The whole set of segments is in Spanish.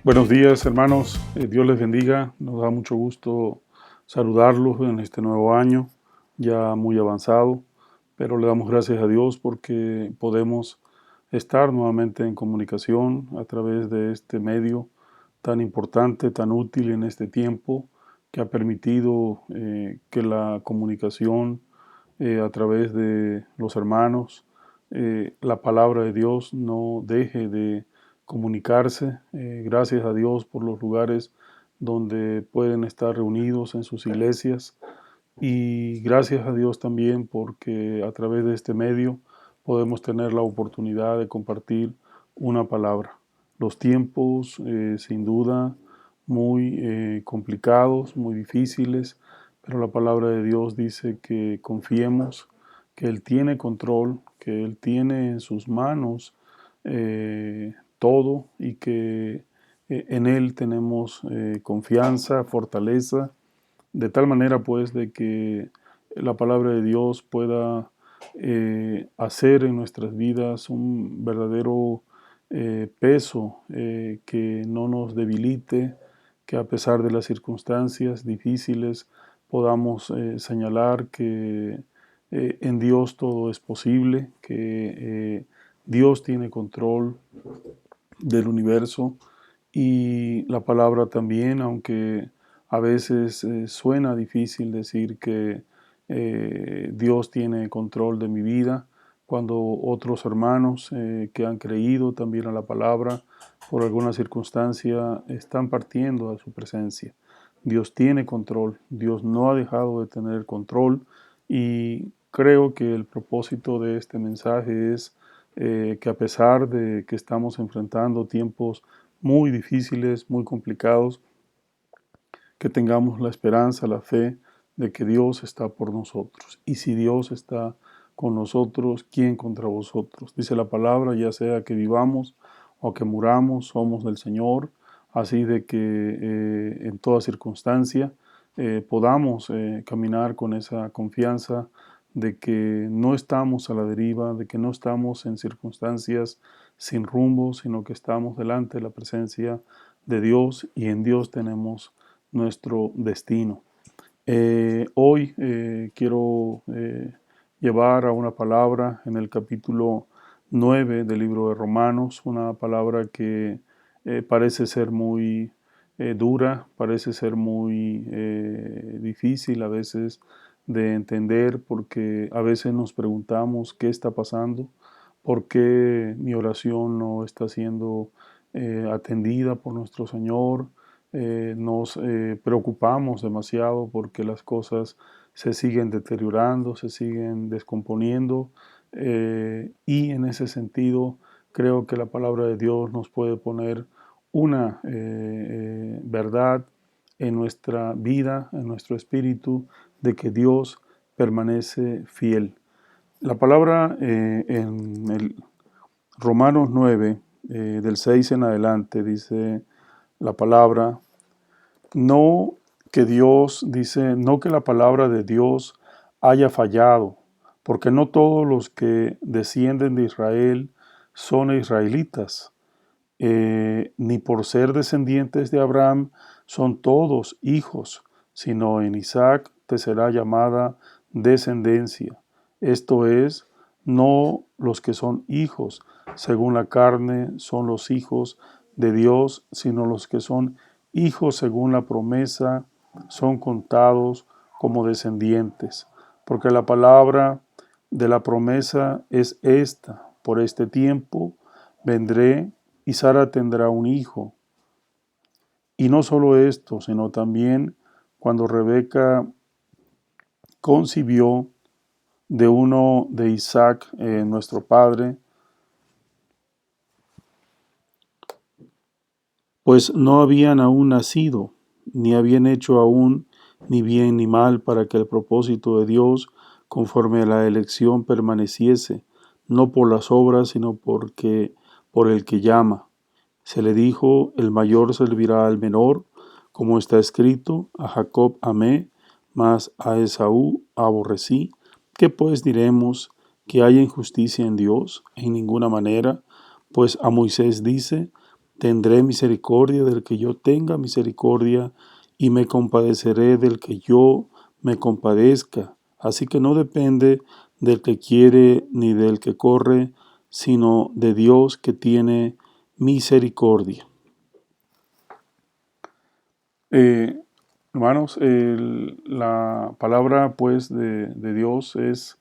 Buenos días, hermanos. Dios les bendiga. Nos da mucho gusto saludarlos en este nuevo año, ya muy avanzado, pero le damos gracias a Dios porque podemos estar nuevamente en comunicación a través de este medio tan importante, tan útil en este tiempo, que ha permitido que la comunicación a través de los hermanos, la palabra de Dios no deje de comunicarse. Gracias a Dios por los lugares donde pueden estar reunidos en sus iglesias, y gracias a Dios también porque a través de este medio podemos tener la oportunidad de compartir una palabra. Los tiempos sin duda muy complicados, muy difíciles, pero la palabra de Dios dice que confiemos, que Él tiene control, que Él tiene en sus manos todo, y que en Él tenemos confianza, fortaleza, de tal manera pues de que la palabra de Dios pueda hacer en nuestras vidas un verdadero peso, que no nos debilite, que a pesar de las circunstancias difíciles podamos señalar que en Dios todo es posible, que Dios tiene control del universo. Y la palabra también, aunque a veces suena difícil decir que Dios tiene control de mi vida, cuando otros hermanos que han creído también a la palabra por alguna circunstancia están partiendo a su presencia. Dios tiene control, Dios no ha dejado de tener control, y creo que el propósito de este mensaje es que a pesar de que estamos enfrentando tiempos muy difíciles, muy complicados, que tengamos la esperanza, la fe de que Dios está por nosotros. Y si Dios está con nosotros, ¿quién contra vosotros? Dice la palabra, ya sea que vivamos o que muramos, somos del Señor. Así de que en toda circunstancia podamos caminar con esa confianza de que no estamos a la deriva, de que no estamos en circunstancias sin rumbo, sino que estamos delante de la presencia de Dios, y en Dios tenemos nuestro destino. Hoy quiero llevar a una palabra en el capítulo 9 del libro de Romanos, una palabra que parece ser muy dura, parece ser muy difícil a veces de entender, porque a veces nos preguntamos qué está pasando, por qué mi oración no está siendo atendida por nuestro Señor. Nos preocupamos demasiado porque las cosas se siguen deteriorando, se siguen descomponiendo, y en ese sentido creo que la palabra de Dios nos puede poner una verdad en nuestra vida, en nuestro espíritu, de que Dios permanece fiel. La palabra en el Romanos 9, del 6 en adelante, dice la palabra: no que Dios, dice, no que la palabra de Dios haya fallado, porque no todos los que descienden de Israel son israelitas, ni por ser descendientes de Abraham son todos hijos, sino en Isaac te será llamada descendencia. Esto es, no los que son hijos según la carne son los hijos de Dios, sino los que son hijos según la promesa son contados como descendientes. Porque la palabra de la promesa es esta: por este tiempo vendré y Sara tendrá un hijo. Y no solo esto, sino también cuando Rebeca concibió de uno de Isaac, nuestro padre, pues no habían aún nacido, ni habían hecho aún ni bien ni mal, para que el propósito de Dios, conforme a la elección, permaneciese, no por las obras, sino por el que llama. Se le dijo: el mayor servirá al menor, como está escrito: a Jacob amé, mas a Esaú aborrecí. ¿Qué pues diremos? ¿Que hay injusticia en Dios? En ninguna manera, pues a Moisés dice: Tendré misericordia del que yo tenga misericordia y me compadeceré del que yo me compadezca. Así que no depende del que quiere ni del que corre, sino de Dios que tiene misericordia. Eh, Hermanos, la palabra pues de Dios es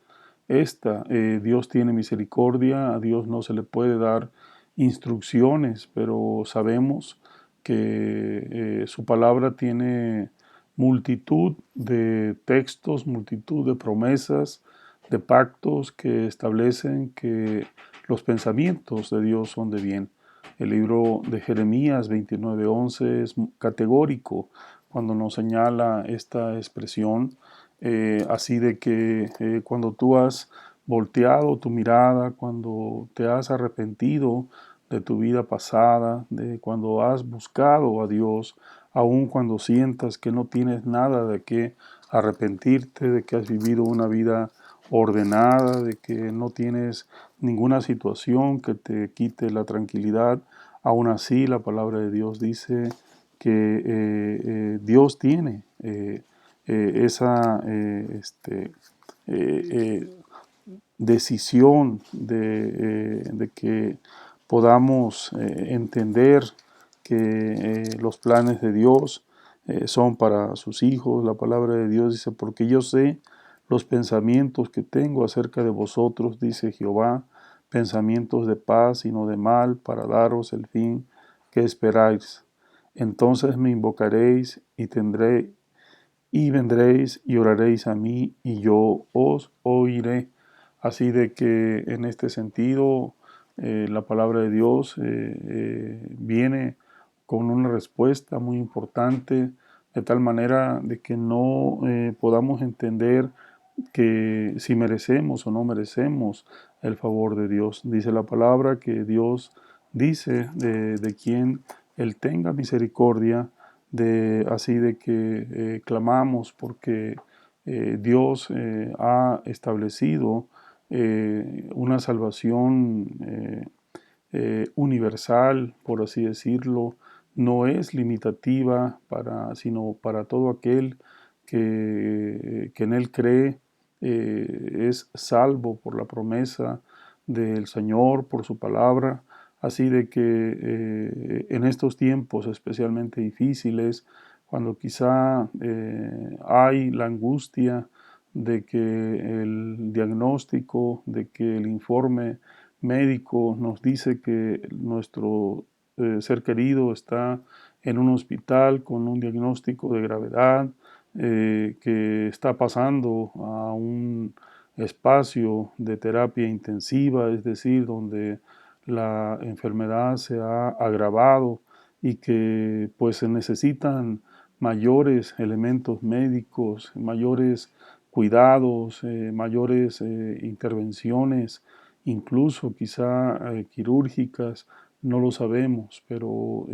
esta. Dios tiene misericordia, a Dios no se le puede dar instrucciones, pero sabemos que su palabra tiene multitud de textos, multitud de promesas, de pactos que establecen que los pensamientos de Dios son de bien. El libro de Jeremías 29:11 es categórico cuando nos señala esta expresión, así de que cuando tú has volteado tu mirada, cuando te has arrepentido de tu vida pasada, de cuando has buscado a Dios, aun cuando sientas que no tienes nada de qué arrepentirte, de que has vivido una vida ordenada, de que no tienes ninguna situación que te quite la tranquilidad, aún así la palabra de Dios dice que Dios tiene esa eh, decisión de que podamos entender que los planes de Dios son para sus hijos. La palabra de Dios dice, porque yo sé los pensamientos que tengo acerca de vosotros, dice Jehová, pensamientos de paz y no de mal, para daros el fin que esperáis. Entonces me invocaréis y vendréis y oraréis a mí y yo os oiré. Así de que en este sentido la palabra de Dios viene con una respuesta muy importante, de tal manera de que no podamos entender que si merecemos o no merecemos el favor de Dios. Dice la palabra que Dios dice de quien Él tenga misericordia, así de que clamamos porque Dios ha establecido una salvación universal, por así decirlo, no es limitativa sino para todo aquel que en Él cree, es salvo por la promesa del Señor, por su palabra. Así de que en estos tiempos especialmente difíciles, cuando quizá hay la angustia de que el diagnóstico, de que el informe médico nos dice que nuestro ser querido está en un hospital con un diagnóstico de gravedad, que está pasando a un espacio de terapia intensiva, es decir, donde la enfermedad se ha agravado y que pues se necesitan mayores elementos médicos, mayores cuidados, mayores intervenciones, incluso quizá quirúrgicas, no lo sabemos, pero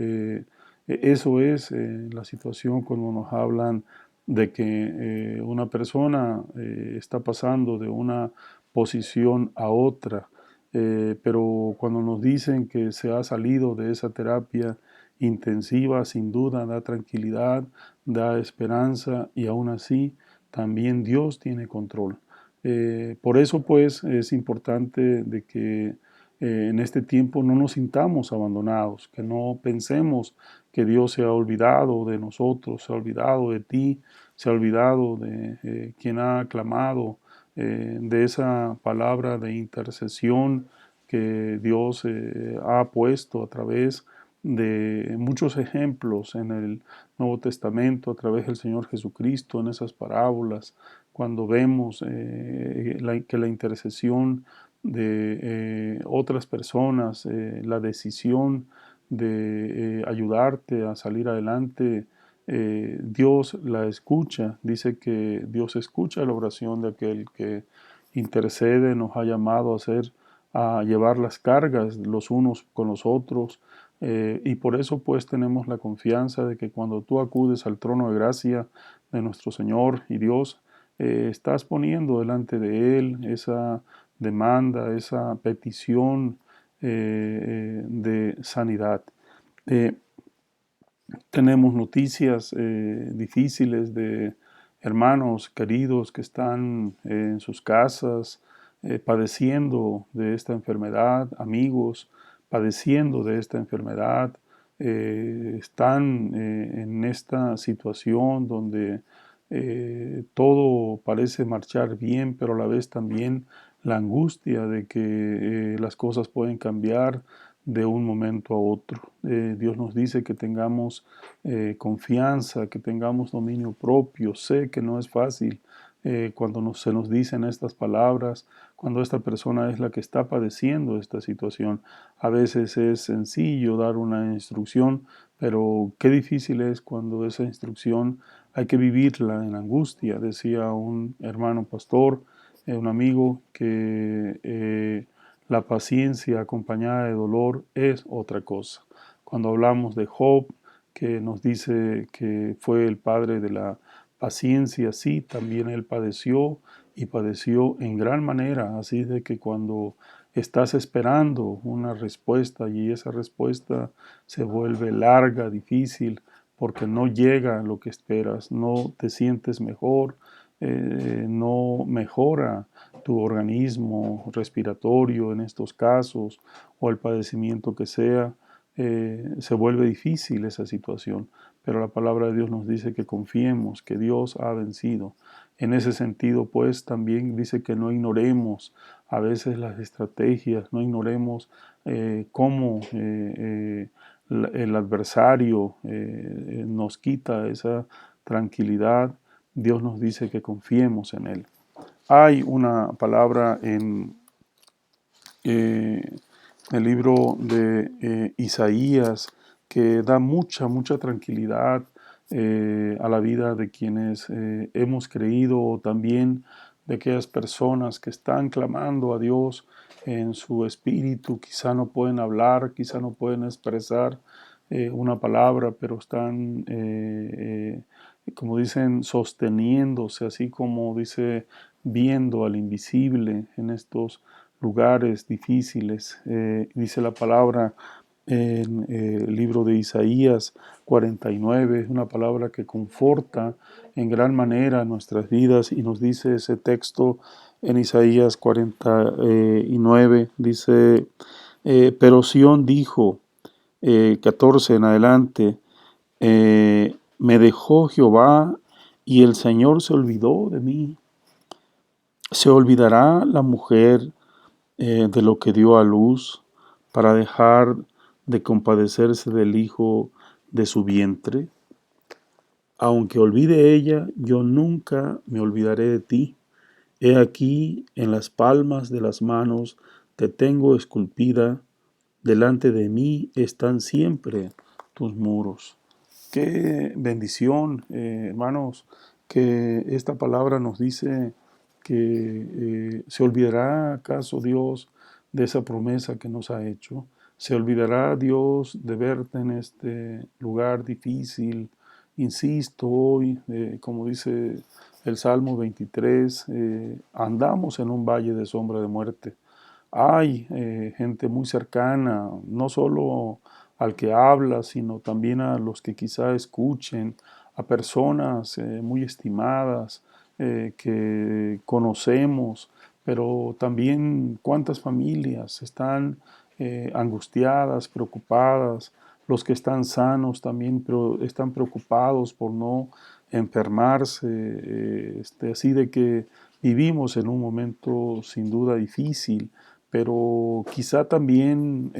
eso es la situación cuando nos hablan de que una persona está pasando de una posición a otra, pero cuando nos dicen que se ha salido de esa terapia intensiva, sin duda da tranquilidad, da esperanza y aún así también Dios tiene control. Por eso pues es importante de que en este tiempo no nos sintamos abandonados, que no pensemos que Dios se ha olvidado de nosotros, se ha olvidado de ti, se ha olvidado de quien ha clamado, de esa palabra de intercesión que Dios ha puesto a través de muchos ejemplos en el Nuevo Testamento, a través del Señor Jesucristo, en esas parábolas, cuando vemos que la intercesión de otras personas, la decisión de ayudarte a salir adelante, Dios la escucha. Dice que Dios escucha la oración de aquel que intercede, nos ha llamado a llevar las cargas los unos con los otros, y por eso pues tenemos la confianza de que cuando tú acudes al trono de gracia de nuestro Señor y Dios, estás poniendo delante de Él esa demanda, esa petición de sanidad. Eh, Tenemos noticias difíciles de hermanos queridos que están en sus casas padeciendo de esta enfermedad, amigos padeciendo de esta enfermedad, están en esta situación donde todo parece marchar bien, pero a la vez también la angustia de que las cosas pueden cambiar de un momento a otro. Dios nos dice que tengamos confianza, que tengamos dominio propio. Sé que no es fácil cuando se nos dicen estas palabras, cuando esta persona es la que está padeciendo esta situación. A veces es sencillo dar una instrucción, pero qué difícil es cuando esa instrucción hay que vivirla en angustia. Decía un hermano pastor, un amigo, que la paciencia acompañada de dolor es otra cosa. Cuando hablamos de Job, que nos dice que fue el padre de la paciencia, sí, también él padeció y padeció en gran manera. Así de que cuando estás esperando una respuesta y esa respuesta se vuelve larga, difícil, porque no llega lo que esperas, no te sientes mejor, no mejora tu organismo respiratorio en estos casos o el padecimiento que sea, se vuelve difícil esa situación. Pero la palabra de Dios nos dice que confiemos, que Dios ha vencido. En ese sentido, pues, también dice que no ignoremos a veces las estrategias, no ignoremos cómo el adversario nos quita esa tranquilidad. Dios nos dice que confiemos en Él. Hay una palabra en el libro de Isaías que da mucha tranquilidad a la vida de quienes hemos creído, o también de aquellas personas que están clamando a Dios en su espíritu. Quizá no pueden hablar, quizá no pueden expresar una palabra, pero están como dicen, sosteniéndose, así como dice, viendo al invisible en estos lugares difíciles. Dice la palabra en el libro de Isaías 49, es una palabra que conforta en gran manera nuestras vidas, y nos dice ese texto en Isaías 49, dice, pero Sión dijo, 14 en adelante, me dejó Jehová y el Señor se olvidó de mí. ¿Se olvidará la mujer de lo que dio a luz para dejar de compadecerse del hijo de su vientre? Aunque olvide ella, yo nunca me olvidaré de ti. He aquí en las palmas de las manos te tengo esculpida, delante de mí están siempre tus muros. Qué bendición, hermanos, que esta palabra nos dice que se olvidará acaso Dios de esa promesa que nos ha hecho. Se olvidará Dios de verte en este lugar difícil. Insisto hoy, como dice el Salmo 23, andamos en un valle de sombra de muerte. Hay gente muy cercana, no solo al que habla, sino también a los que quizá escuchen, a personas muy estimadas que conocemos, pero también cuántas familias están angustiadas, preocupadas, los que están sanos también pero están preocupados por no enfermarse, así de que vivimos en un momento sin duda difícil, pero quizá también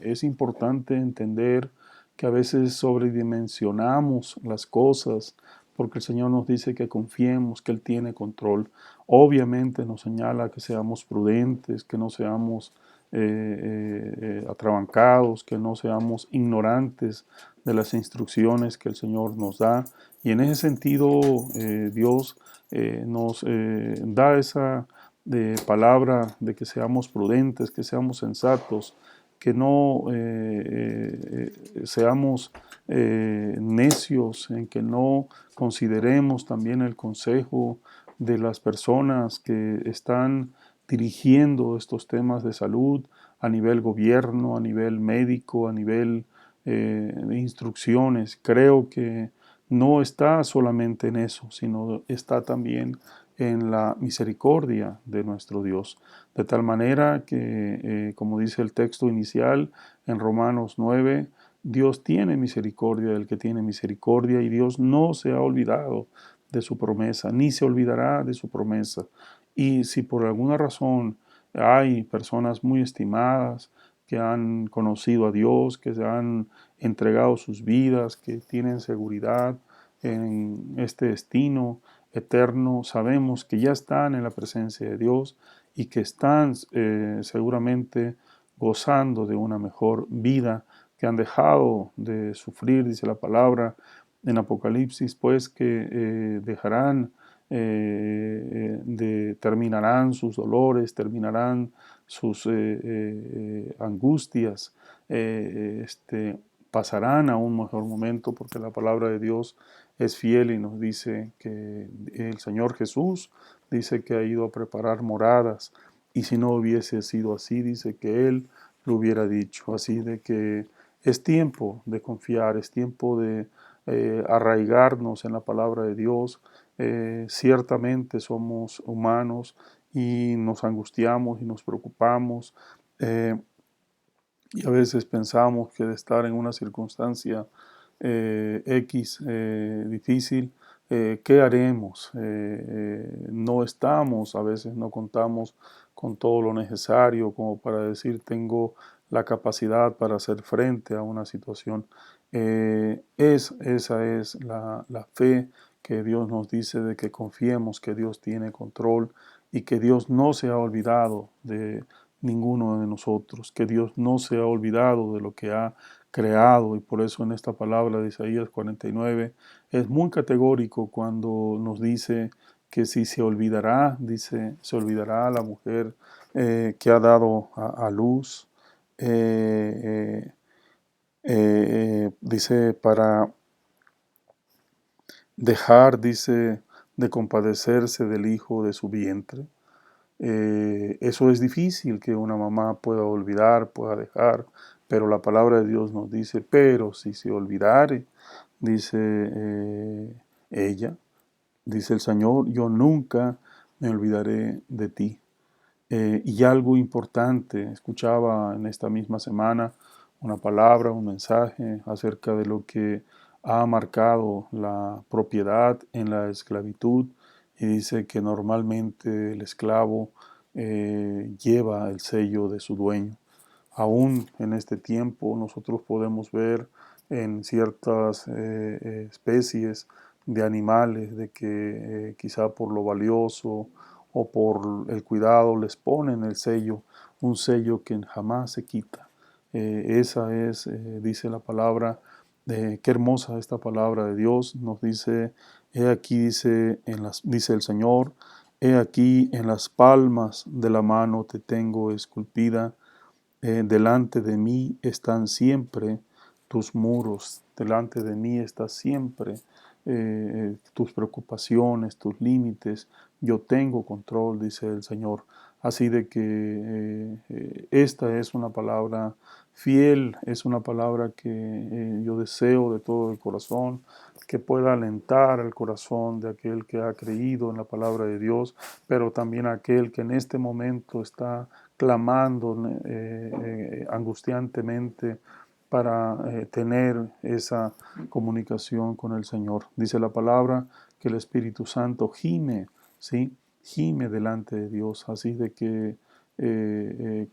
es importante entender que a veces sobredimensionamos las cosas, porque el Señor nos dice que confiemos, que Él tiene control. Obviamente nos señala que seamos prudentes, que no seamos atrabancados, que no seamos ignorantes de las instrucciones que el Señor nos da. Y en ese sentido Dios nos da esa palabra de que seamos prudentes, que seamos sensatos, que no seamos necios, en que no consideremos también el consejo de las personas que están dirigiendo estos temas de salud a nivel gobierno, a nivel médico, a nivel instrucciones. Creo que no está solamente en eso, sino está también en la misericordia de nuestro Dios. De tal manera que, como dice el texto inicial en Romanos 9, Dios tiene misericordia del que tiene misericordia y Dios no se ha olvidado de su promesa, ni se olvidará de su promesa. Y si por alguna razón hay personas muy estimadas que han conocido a Dios, que se han entregado sus vidas, que tienen seguridad en este destino eterno, sabemos que ya están en la presencia de Dios y que están seguramente gozando de una mejor vida, que han dejado de sufrir, dice la palabra en Apocalipsis, pues que dejarán terminarán sus dolores, terminarán sus angustias, pasarán a un mejor momento porque la palabra de Dios es fiel y nos dice que el Señor Jesús dice que ha ido a preparar moradas y si no hubiese sido así, dice que Él lo hubiera dicho. Así de que es tiempo de confiar, es tiempo de arraigarnos en la palabra de Dios. Ciertamente somos humanos y nos angustiamos y nos preocupamos y a veces pensamos que de estar en una circunstancia X difícil, ¿qué haremos? No estamos, a veces no contamos con todo lo necesario como para decir tengo la capacidad para hacer frente a una situación. Esa es la fe que Dios nos dice de que confiemos que Dios tiene control y que Dios no se ha olvidado de ninguno de nosotros, que Dios no se ha olvidado de lo que ha creado y por eso en esta palabra de Isaías 49 es muy categórico cuando nos dice que si se olvidará, dice, se olvidará la mujer que ha dado a luz, dice, para dejar, dice, de compadecerse del hijo de su vientre. Eso es difícil que una mamá pueda olvidar, pueda dejar, pero la palabra de Dios nos dice, pero si se olvidare, dice ella, dice el Señor, yo nunca me olvidaré de ti. Y algo importante, escuchaba en esta misma semana una palabra, un mensaje acerca de lo que ha marcado la propiedad en la esclavitud y dice que normalmente el esclavo lleva el sello de su dueño. Aún en este tiempo nosotros podemos ver en ciertas especies de animales de que quizá por lo valioso o por el cuidado les ponen el sello, un sello que jamás se quita. Esa es, dice la palabra, qué hermosa esta palabra de Dios, nos dice, he aquí, dice el Señor, he aquí en las palmas de la mano te tengo esculpida, delante de mí están siempre tus muros, delante de mí está siempre tus preocupaciones, tus límites. Yo tengo control, dice el Señor. Así de que esta es una palabra fiel, es una palabra que yo deseo de todo el corazón, que pueda alentar el corazón de aquel que ha creído en la palabra de Dios, pero también aquel que en este momento está clamando angustiantemente para tener esa comunicación con el Señor. Dice la palabra que el Espíritu Santo gime, ¿sí? Gime delante de Dios, así de que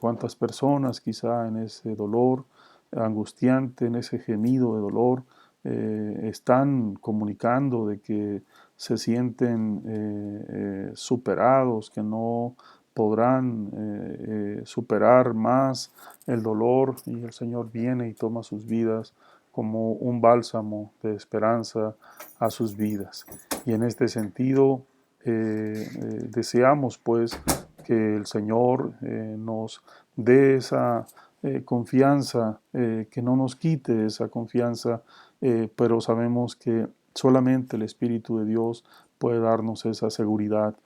cuántas personas quizá en ese dolor angustiante, en ese gemido de dolor, están comunicando de que se sienten superados, que no podrán superar más el dolor y el Señor viene y toma sus vidas como un bálsamo de esperanza a sus vidas. Y en este sentido deseamos pues que el Señor nos dé esa confianza, que no nos quite esa confianza, pero sabemos que solamente el Espíritu de Dios puede darnos esa seguridad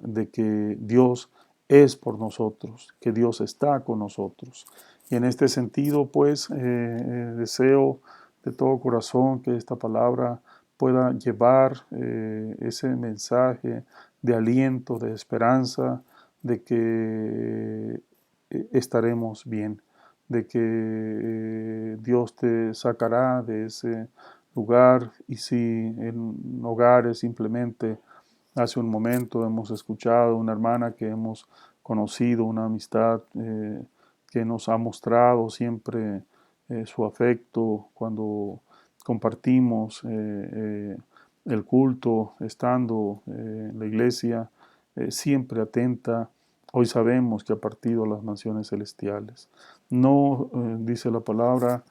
de que Dios es por nosotros, que Dios está con nosotros Y en este sentido, pues, deseo de todo corazón que esta palabra pueda llevar ese mensaje de aliento, de esperanza, de que estaremos bien, de que Dios te sacará de ese lugar. Y si en hogares simplemente hace un momento hemos escuchado una hermana que hemos conocido, una amistad que nos ha mostrado siempre su afecto cuando compartimos el culto, estando en la iglesia, siempre atenta. Hoy sabemos que ha partido a las mansiones celestiales. No dice la palabra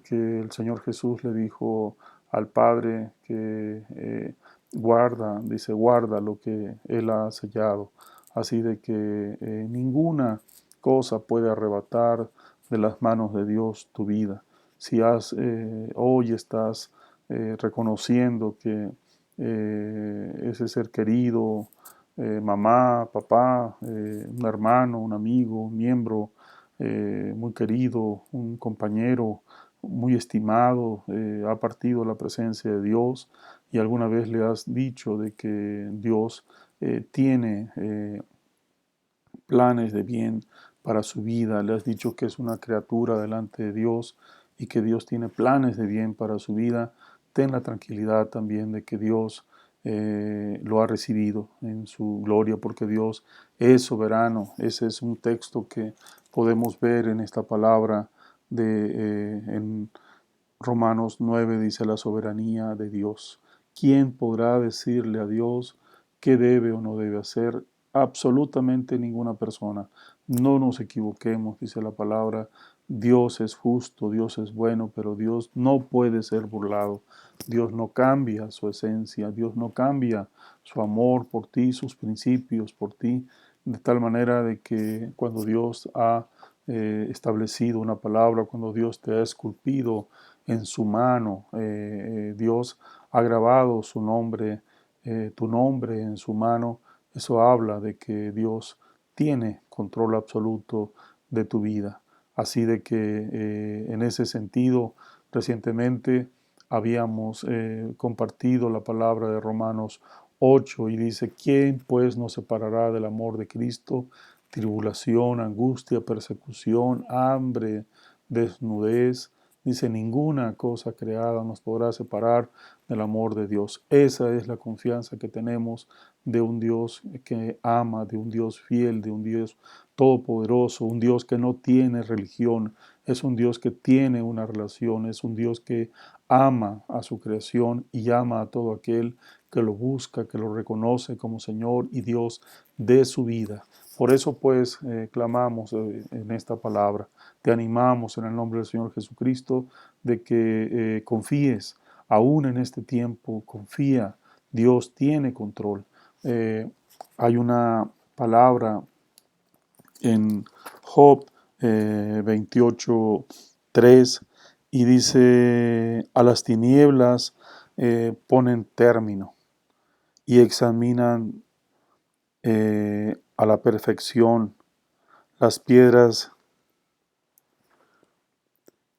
que el Señor Jesús le dijo al Padre que guarda, dice, guarda lo que Él ha sellado. Así de que ninguna cosa puede arrebatar de las manos de Dios tu vida. Si hoy estás reconociendo que ese ser querido, mamá, papá, un hermano, un amigo, un miembro muy querido, un compañero muy estimado, ha partido a la presencia de Dios, y alguna vez le has dicho de que Dios tiene planes de bien para su vida, le has dicho que es una criatura delante de Dios y que Dios tiene planes de bien para su vida, ten la tranquilidad también de que Dios lo ha recibido en su gloria, porque Dios es soberano. Ese es un texto que podemos ver en esta palabra en Romanos 9, dice la soberanía de Dios. ¿Quién podrá decirle a Dios qué debe o no debe hacer? Absolutamente ninguna persona. No nos equivoquemos, dice la palabra. Dios es justo, Dios es bueno, pero Dios no puede ser burlado. Dios no cambia su esencia, Dios no cambia su amor por ti, sus principios por ti, de tal manera de que cuando Dios ha establecido una palabra, cuando Dios te ha esculpido en su mano, Dios ha grabado su nombre, tu nombre en su mano, eso habla de que Dios tiene control absoluto de tu vida. Así de que en ese sentido, recientemente habíamos compartido la palabra de Romanos 8 y dice, ¿quién pues nos separará del amor de Cristo? Tribulación, angustia, persecución, hambre, desnudez. Dice, ninguna cosa creada nos podrá separar del amor de Dios. Esa es la confianza que tenemos de un Dios que ama, de un Dios fiel, de un Dios todopoderoso, un Dios que no tiene religión, es un Dios que tiene una relación, es un Dios que ama a su creación y ama a todo aquel que lo busca, que lo reconoce como Señor y Dios de su vida. Por eso pues clamamos en esta palabra, te animamos en el nombre del Señor Jesucristo de que confíes, aún en este tiempo, confía, Dios tiene control. Hay una palabra en Job 28:3 y dice, a las tinieblas ponen término y examinan a la perfección las piedras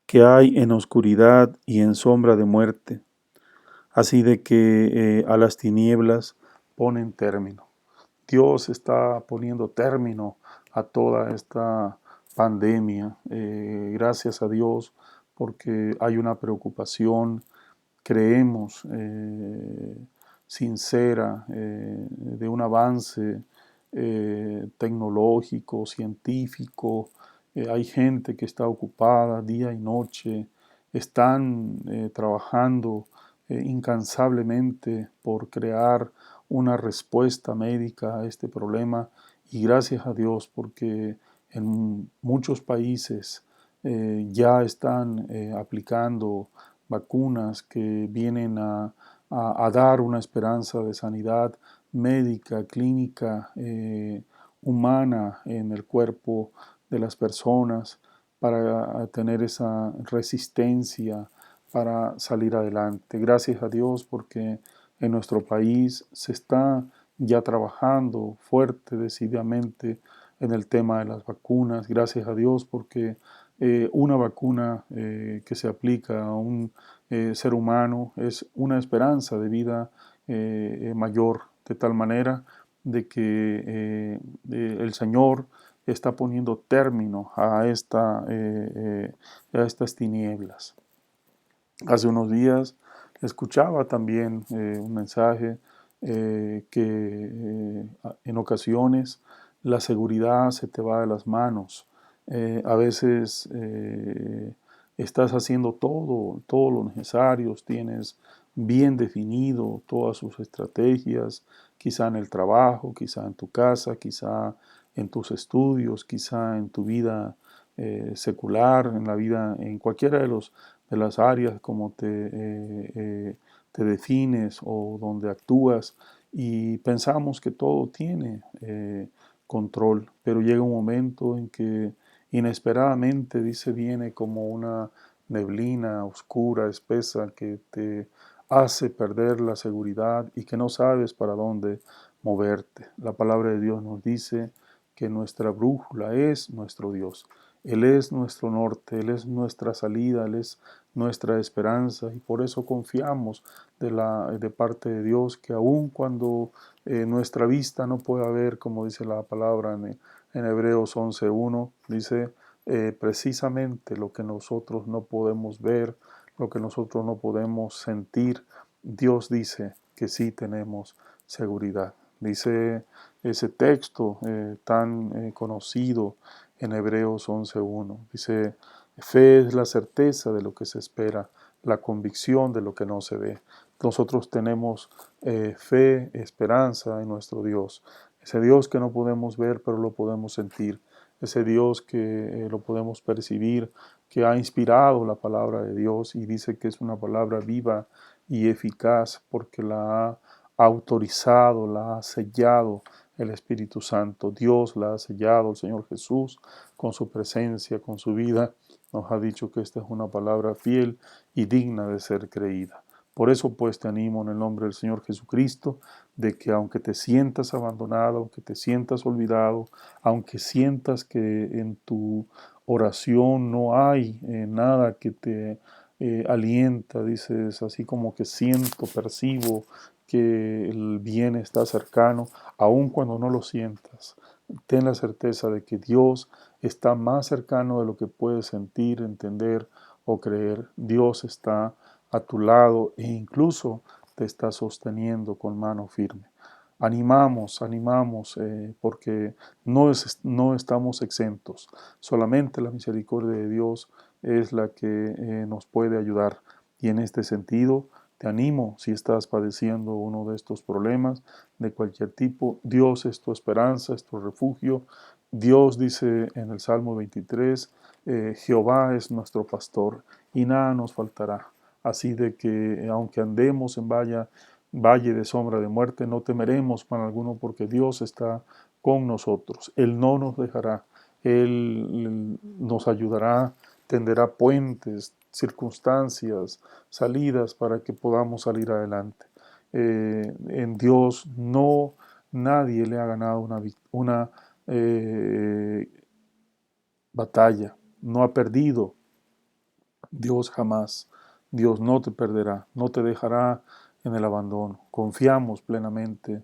que hay en oscuridad y en sombra de muerte, así de que a las tinieblas ponen término. Dios está poniendo término a toda esta pandemia. Gracias a Dios porque hay una preocupación, creemos, sincera de un avance tecnológico, científico. Hay gente que está ocupada día y noche, están trabajando incansablemente por crear una respuesta médica a este problema, y gracias a Dios porque en muchos países ya están aplicando vacunas que vienen a dar una esperanza de sanidad médica, clínica, humana en el cuerpo de las personas para tener esa resistencia para salir adelante. Gracias a Dios porque en nuestro país se está ya trabajando fuerte, decididamente en el tema de las vacunas. Gracias a Dios porque una vacuna que se aplica a un ser humano es una esperanza de vida mayor, de tal manera de que el Señor está poniendo término a estas tinieblas. Hace unos días escuchaba también un mensaje que en ocasiones la seguridad se te va de las manos. A veces estás haciendo todo lo necesario, tienes bien definido todas sus estrategias, quizá en el trabajo, quizá en tu casa, quizá en tus estudios, quizá en tu vida secular, en la vida, en cualquiera de las áreas como te defines o donde actúas, y pensamos que todo tiene control, pero llega un momento en que inesperadamente, dice, viene como una neblina oscura, espesa, que te hace perder la seguridad y que no sabes para dónde moverte. La palabra de Dios nos dice que nuestra brújula es nuestro Dios. Él es nuestro norte, Él es nuestra salida, Él es nuestra esperanza, y por eso confiamos de parte de Dios que aun cuando nuestra vista no pueda ver, como dice la palabra en Hebreos 11:1, dice precisamente lo que nosotros no podemos ver, lo que nosotros no podemos sentir, Dios dice que sí tenemos seguridad. Dice ese texto tan conocido en Hebreos 11:1. Dice, fe es la certeza de lo que se espera, la convicción de lo que no se ve. Nosotros tenemos fe, esperanza en nuestro Dios. Ese Dios que no podemos ver, pero lo podemos sentir. Ese Dios que lo podemos percibir, que ha inspirado la palabra de Dios y dice que es una palabra viva y eficaz porque la ha autorizado, la ha sellado el Espíritu Santo. Dios la ha sellado, el Señor Jesús, con su presencia, con su vida. Nos ha dicho que esta es una palabra fiel y digna de ser creída. Por eso pues te animo en el nombre del Señor Jesucristo, de que aunque te sientas abandonado, aunque te sientas olvidado, aunque sientas que en tu oración no hay nada que te alienta, dices así como que siento, percibo que el bien está cercano, aun cuando no lo sientas. Ten la certeza de que Dios está más cercano de lo que puedes sentir, entender o creer. Dios está a tu lado e incluso te está sosteniendo con mano firme. Animamos, porque no estamos exentos. Solamente la misericordia de Dios es la que nos puede ayudar. Y en este sentido, te animo, si estás padeciendo uno de estos problemas de cualquier tipo, Dios es tu esperanza, es tu refugio. Dios dice en el Salmo 23, Jehová es nuestro pastor y nada nos faltará. Así de que aunque andemos en valle de sombra de muerte, no temeremos mal alguno porque Dios está con nosotros. Él no nos dejará, Él nos ayudará, tenderá puentes, circunstancias, salidas para que podamos salir adelante. En Dios no nadie le ha ganado una batalla, no ha perdido. Dios jamás, Dios no te perderá, no te dejará en el abandono. Confiamos plenamente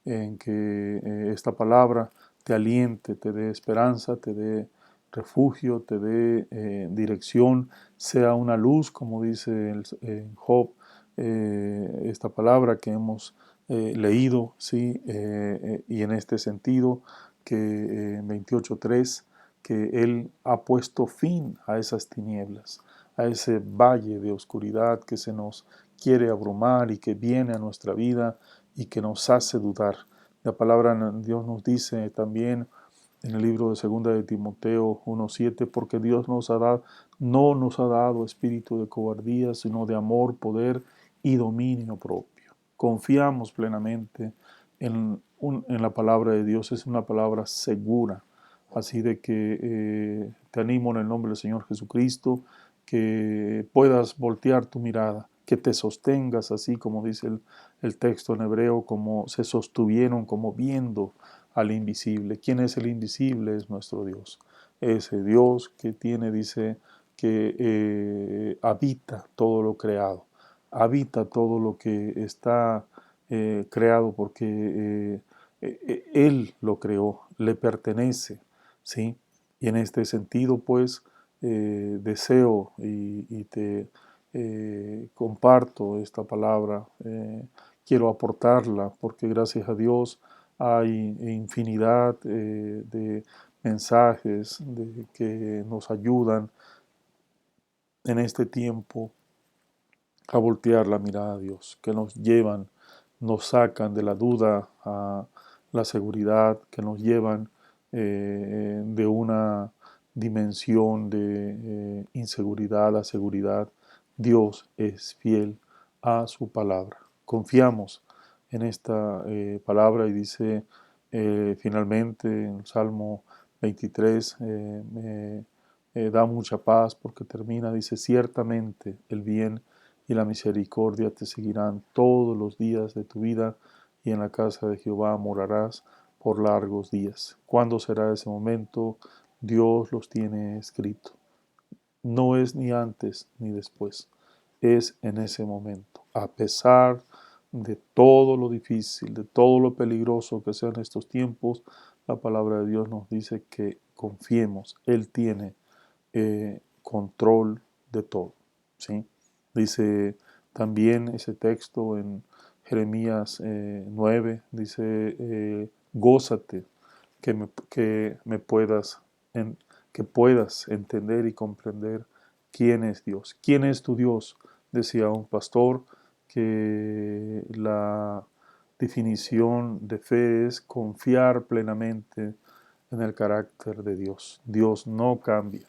en que esta palabra te aliente, te dé esperanza, te dé refugio, te dé dirección, sea una luz, como dice en Job, esta palabra que hemos leído, ¿sí? Y en este sentido, que en 28:3, que Él ha puesto fin a esas tinieblas, a ese valle de oscuridad que se nos quiere abrumar y que viene a nuestra vida y que nos hace dudar. La palabra de Dios nos dice también en el libro de Segunda de Timoteo 1:7, porque Dios no nos ha dado espíritu de cobardía, sino de amor, poder y dominio propio. Confiamos plenamente en la palabra de Dios, es una palabra segura. Así de que te animo en el nombre del Señor Jesucristo, que puedas voltear tu mirada, que te sostengas así como dice el texto en hebreo, como se sostuvieron, como viendo al invisible. ¿Quién es el invisible? Es nuestro Dios. ese Dios que tiene, dice, que habita todo lo creado, habita todo lo que está creado porque Él lo creó, le pertenece, ¿sí? Y en este sentido, pues, deseo y te comparto esta palabra, quiero aportarla porque gracias a Dios hay infinidad de mensajes que nos ayudan en este tiempo a voltear la mirada a Dios, que nos llevan, nos sacan de la duda a la seguridad, que nos llevan de una dimensión de inseguridad a seguridad. Dios es fiel a su palabra. Confiamos en esta palabra y dice finalmente en el Salmo 23, me da mucha paz porque termina, dice, ciertamente el bien y la misericordia te seguirán todos los días de tu vida y en la casa de Jehová morarás por largos días. ¿Cuándo será ese momento? Dios los tiene escrito. No es ni antes ni después, es en ese momento. A pesar de todo lo difícil, de todo lo peligroso que sean estos tiempos, la palabra de Dios nos dice que confiemos. Él tiene control de todo, ¿sí? Dice también ese texto en Jeremías 9, dice, gózate que me puedas, que puedas entender y comprender quién es Dios. ¿Quién es tu Dios? Decía un pastor que la definición de fe es confiar plenamente en el carácter de Dios. Dios no cambia.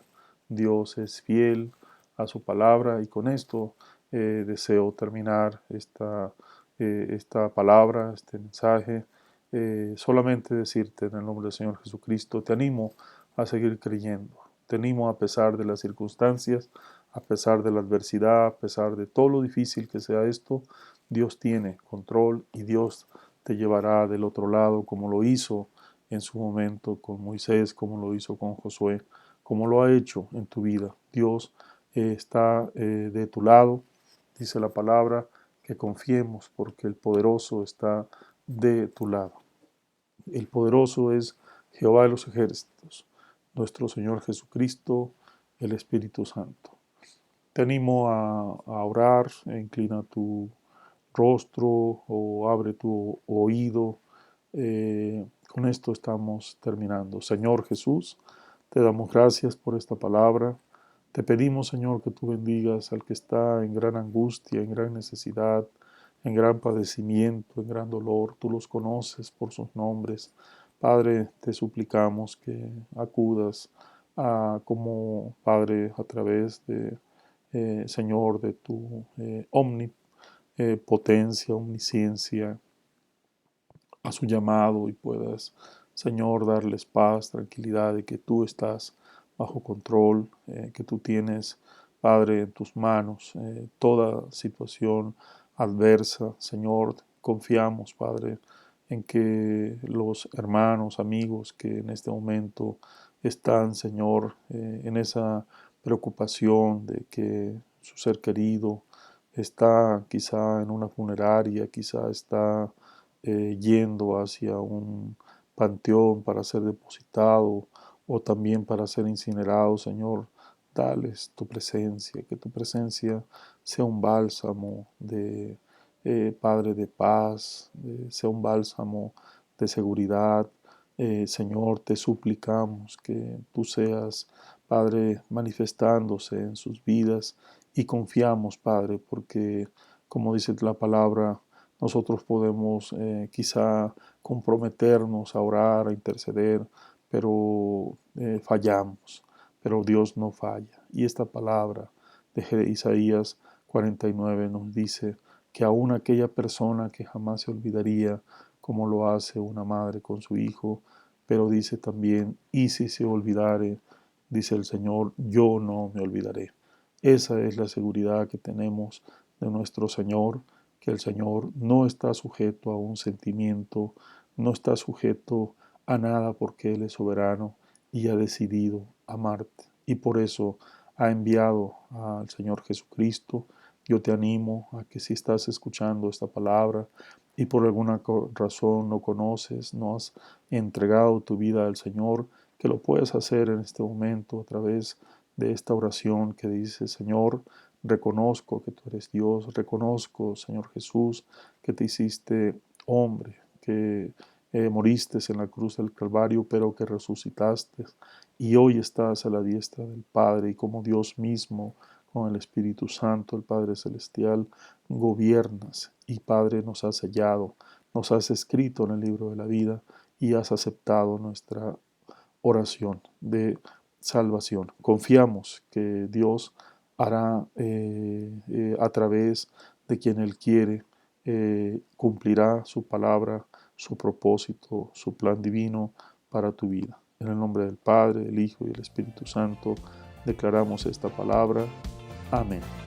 Dios es fiel a su palabra y con esto deseo terminar esta palabra, este mensaje. Solamente decirte en el nombre del Señor Jesucristo, te animo a seguir creyendo. Te animo a pesar de las circunstancias, a pesar de la adversidad, a pesar de todo lo difícil que sea esto, Dios tiene control y Dios te llevará del otro lado como lo hizo en su momento con Moisés, como lo hizo con Josué, como lo ha hecho en tu vida. Dios está de tu lado, dice la palabra, que confiemos porque el poderoso está de tu lado. El poderoso es Jehová de los ejércitos, nuestro Señor Jesucristo, el Espíritu Santo. Te animo a orar, inclina tu rostro o abre tu oído. Con esto estamos terminando. Señor Jesús, te damos gracias por esta palabra. Te pedimos, Señor, que tú bendigas al que está en gran angustia, en gran necesidad, en gran padecimiento, en gran dolor. Tú los conoces por sus nombres. Padre, te suplicamos que acudas como Padre a través de, Señor, de tu omnipotencia, omnisciencia, a su llamado y puedas, Señor, darles paz, tranquilidad y que tú estás bajo control, que tú tienes, Padre, en tus manos toda situación adversa. Señor, confiamos, Padre, en que los hermanos, amigos que en este momento están, Señor, en esa preocupación de que su ser querido está quizá en una funeraria, quizá está yendo hacia un panteón para ser depositado o también para ser incinerado, Señor, dales tu presencia, que tu presencia sea un bálsamo de Padre de paz, sea un bálsamo de seguridad. Señor, te suplicamos que tú seas, Padre, manifestándose en sus vidas y confiamos, Padre, porque como dice la palabra, nosotros podemos quizá comprometernos a orar, a interceder, pero fallamos. Pero Dios no falla. Y esta palabra de Isaías 49 nos dice que aún aquella persona que jamás se olvidaría, como lo hace una madre con su hijo, pero dice también, y si se olvidare, dice el Señor, yo no me olvidaré. Esa es la seguridad que tenemos de nuestro Señor, que el Señor no está sujeto a un sentimiento, no está sujeto a nada porque Él es soberano y ha decidido amarte. Y por eso ha enviado al Señor Jesucristo. Yo te animo a que si estás escuchando esta palabra y por alguna razón no conoces, no has entregado tu vida al Señor, que lo puedes hacer en este momento a través de esta oración que dice: Señor, reconozco que tú eres Dios, reconozco, Señor Jesús, que te hiciste hombre, que moriste en la cruz del Calvario, pero que resucitaste y hoy estás a la diestra del Padre, y como Dios mismo, con el Espíritu Santo, el Padre Celestial, gobiernas, y Padre, nos has sellado, nos has escrito en el libro de la vida y has aceptado nuestra oración de salvación. Confiamos que Dios hará a través de quien Él quiere, cumplirá su palabra, su propósito, su plan divino para tu vida. En el nombre del Padre, del Hijo y del Espíritu Santo, declaramos esta palabra. Amén.